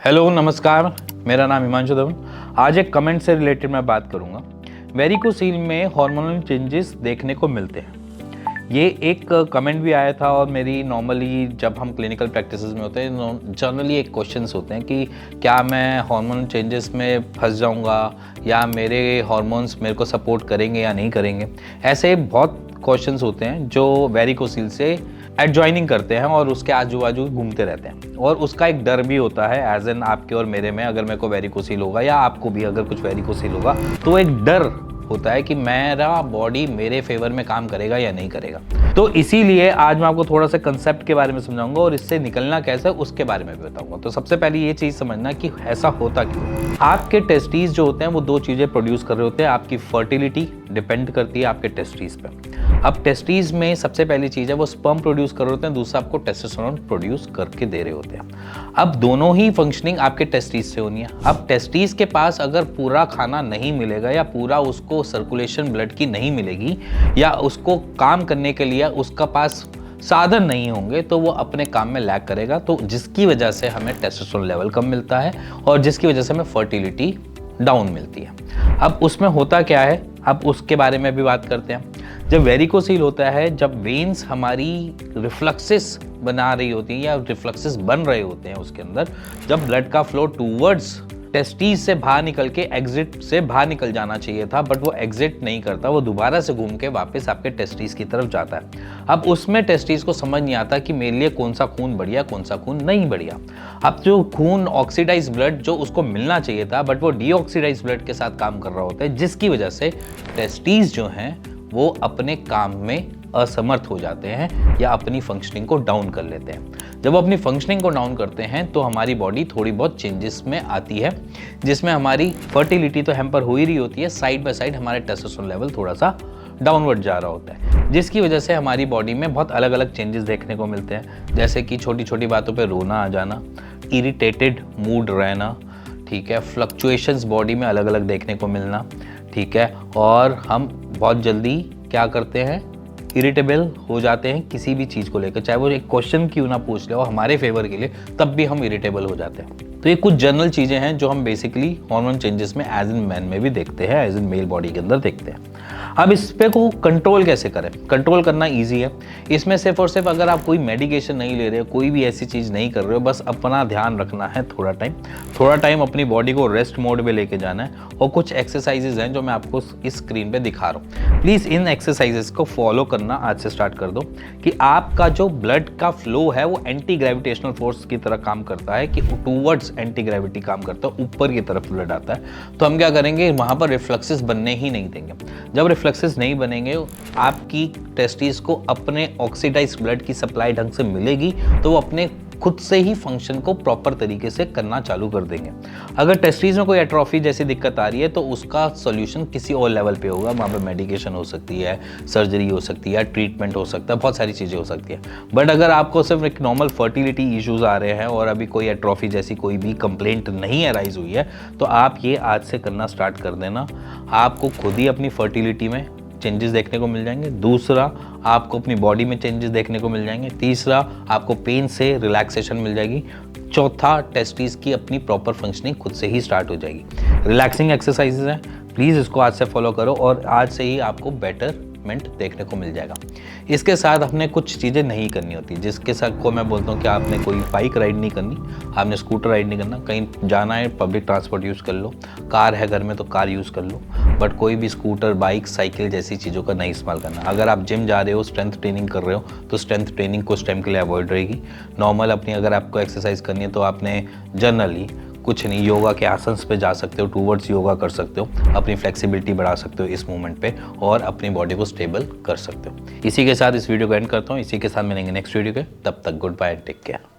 Hello नमस्कार, मेरा नाम हिमांशु धवन। आज एक कमेंट से रिलेटेड मैं बात करूंगा। वेरिकोसील में हार्मोनल चेंजेस देखने को मिलते हैं। ये एक कमेंट भी आया था और मेरी नॉर्मली जब हम क्लिनिकल प्रैक्टिसेस में होते हैं जनरली एक क्वेश्चंस होते हैं कि क्या मैं हार्मोनल चेंजेस में फंस जाऊंगा या मेरे हार्मोन्स मेरे को सपोर्ट करेंगे या नहीं करेंगे। ऐसे बहुत क्वेश्चंस होते हैं जो वेरिकोसील से एडजॉइनिंग करते हैं और उसके आजू बाजू घूमते रहते हैं और उसका एक डर भी होता है एज एन आपके और मेरे में। अगर मेरे को वेरिकोसील होगा या आपको भी अगर कुछ वेरिकोसील होगा तो एक डर होता है कि मेरा बॉडी मेरे फेवर में काम करेगा या नहीं करेगा। तो इसीलिए आज मैं आपको थोड़ा सा कंसेप्ट के बारे में समझाऊंगा और इससे निकलना कैसे उसके बारे में भी बताऊंगा। तो सबसे पहले ये चीज़ समझना कि ऐसा होता क्यों। आपके टेस्टीज जो होते हैं वो दो चीज़ें प्रोड्यूस कर रहे होते हैं। आपकी फर्टिलिटी डिपेंड करती है आपके टेस्टीज पे। अब टेस्टीज में सबसे पहली चीज़ है वो स्पर्म प्रोड्यूस कर रहे होते हैं, दूसरा आपको टेस्टोस्टेरोन प्रोड्यूस करके दे रहे होते हैं। अब दोनों ही फंक्शनिंग आपके टेस्टीज से होनी है। अब टेस्टीज के पास अगर पूरा खाना नहीं मिलेगा या पूरा उसको सर्कुलेशन ब्लड की नहीं मिलेगी या उसको काम करने के लिए उसका पास साधन नहीं होंगे तो वो अपने काम में लैग करेगा, तो जिसकी वजह से हमें टेस्टोस्टेरोन लेवल कम मिलता है और जिसकी वजह से हमें फर्टिलिटी डाउन मिलती है। अब उसमें होता क्या है, अब उसके बारे में भी बात करते हैं। जब वेरिकोसील होता है, जब वेन्स हमारी रिफ्लक्सेस बना रही होती हैं या रिफ्लक्सेस बन रहे होते हैं उसके अंदर, जब ब्लड का फ्लो टूवर्ड्स टेस्टीज से बाहर निकल के एग्जिट से बाहर निकल जाना चाहिए था, बट वो एग्जिट नहीं करता, वो दोबारा से घूम के वापस आपके टेस्टीज की तरफ जाता है। अब उसमें टेस्टीज को समझ नहीं आता कि मेरे लिए कौन सा खून बढ़िया कौन सा खून नहीं बढ़िया। अब जो खून ऑक्सीडाइज ब्लड जो उसको मिलना चाहिए था बट वो डीऑक्सीडाइज ब्लड के साथ काम कर रहा होता है, जिसकी वजह से टेस्टीज जो हैं वो अपने काम में असमर्थ हो जाते हैं या अपनी फंक्शनिंग को डाउन कर लेते हैं। जब वो अपनी फंक्शनिंग को डाउन करते हैं तो हमारी बॉडी थोड़ी बहुत चेंजेस में आती है, जिसमें हमारी फर्टिलिटी तो हैम्पर हो ही रही होती है, साइड बाय साइड हमारे टेस्टोस्टेरोन लेवल थोड़ा सा डाउनवर्ड जा रहा होता है, जिसकी वजह से हमारी बॉडी में बहुत अलग अलग चेंजेस देखने को मिलते हैं। जैसे कि छोटी छोटी बातों पे रोना आ जाना, इरिटेटेड मूड रहना, ठीक है, फ्लक्चुएशंस बॉडी में अलग अलग देखने को मिलना, ठीक है, और हम बहुत जल्दी क्या करते हैं, इरिटेबल हो जाते हैं किसी भी चीज़ को लेकर, चाहे वो एक क्वेश्चन क्यों ना पूछ ले और हमारे फेवर के लिए, तब भी हम इरिटेबल हो जाते हैं। तो ये कुछ जनरल चीज़ें हैं जो हम बेसिकली हार्मोन चेंजेस में एज इन मैन में भी देखते हैं, एज इन मेल बॉडी के अंदर देखते हैं। अब इस पे को कंट्रोल कैसे करें? कंट्रोल करना ईजी है। इसमें सिर्फ और सिर्फ अगर आप कोई मेडिकेशन नहीं ले रहे हो, कोई भी ऐसी चीज़ नहीं कर रहे हो, बस अपना ध्यान रखना है, थोड़ा टाइम अपनी बॉडी को रेस्ट मोड में लेके जाना है। और कुछ एक्सरसाइजेज हैं जो मैं आपको इस स्क्रीन पे दिखा रहा हूँ, प्लीज़ इन एक्सरसाइजेज को फॉलो करना आज से स्टार्ट कर दो कि आपका जो ब्लड का फ्लो है वो एंटी ग्रेविटेशनल फोर्स की तरह काम करता है, कि टूवर्ड्स एंटी ग्रेविटी काम करता है, ऊपर की तरफ ब्लड आता है। तो हम क्या करेंगे, वहाँ पर रिफ्लक्सेस बनने ही नहीं देंगे। जब रिफ्लक्सेस नहीं बनेंगे, आपकी टेस्टीज को अपने ऑक्सीडाइज्ड ब्लड की सप्लाई ढंग से मिलेगी तो वो अपने खुद से ही फंक्शन को प्रॉपर तरीके से करना चालू कर देंगे। अगर टेस्टीज में कोई एट्रोफी जैसी दिक्कत आ रही है तो उसका सॉल्यूशन किसी और लेवल पे होगा। वहाँ पे मेडिकेशन हो सकती है, सर्जरी हो सकती है, ट्रीटमेंट हो सकता है, बहुत सारी चीज़ें हो सकती है। बट अगर आपको सिर्फ एक नॉर्मल फर्टिलिटी इश्यूज आ रहे हैं और अभी कोई एट्रोफी जैसी कोई भी कंप्लेंट नहीं अराइज हुई है, तो आप ये आज से करना स्टार्ट कर देना। आपको खुद ही अपनी फर्टिलिटी में चेंजेस देखने को मिल जाएंगे। दूसरा, आपको अपनी बॉडी में चेंजेस देखने को मिल जाएंगे। तीसरा, आपको पेन से रिलैक्सेशन मिल जाएगी। चौथा, टेस्टीज की अपनी प्रॉपर फंक्शनिंग खुद से ही स्टार्ट हो जाएगी। रिलैक्सिंग एक्सरसाइजेज हैं, प्लीज़ इसको आज से फॉलो करो और आज से ही आपको बेटरमेंट देखने को मिल जाएगा। इसके साथ आपने कुछ चीज़ें नहीं करनी होती, जिसके साथ को मैं बोलता हूँ कि आपने कोई बाइक राइड नहीं करनी, आपने स्कूटर राइड नहीं करना। कहीं जाना है, पब्लिक ट्रांसपोर्ट यूज़ कर लो, कार है घर में तो कार यूज़ कर लो, बट कोई भी स्कूटर, बाइक, साइकिल जैसी चीज़ों का नहीं इस्तेमाल करना। अगर आप जिम जा रहे हो, स्ट्रेंथ ट्रेनिंग कर रहे हो, तो स्ट्रेंथ ट्रेनिंग कुछ टाइम के लिए अवॉइड रहेगी। नॉर्मल अपनी अगर आपको एक्सरसाइज करनी है तो आपने जनरली कुछ नहीं, योगा के आसन्स पे जा सकते हो, टूवर्ड्स योगा कर सकते हो, अपनी फ्लेक्सिबिलिटी बढ़ा सकते हो इस मूवमेंट पे और अपनी बॉडी को स्टेबल कर सकते हो। इसी के साथ इस वीडियो को एंड करता हूँ। इसी के साथ मिलेंगे नेक्स्ट वीडियो के, तब तक good bye and take care.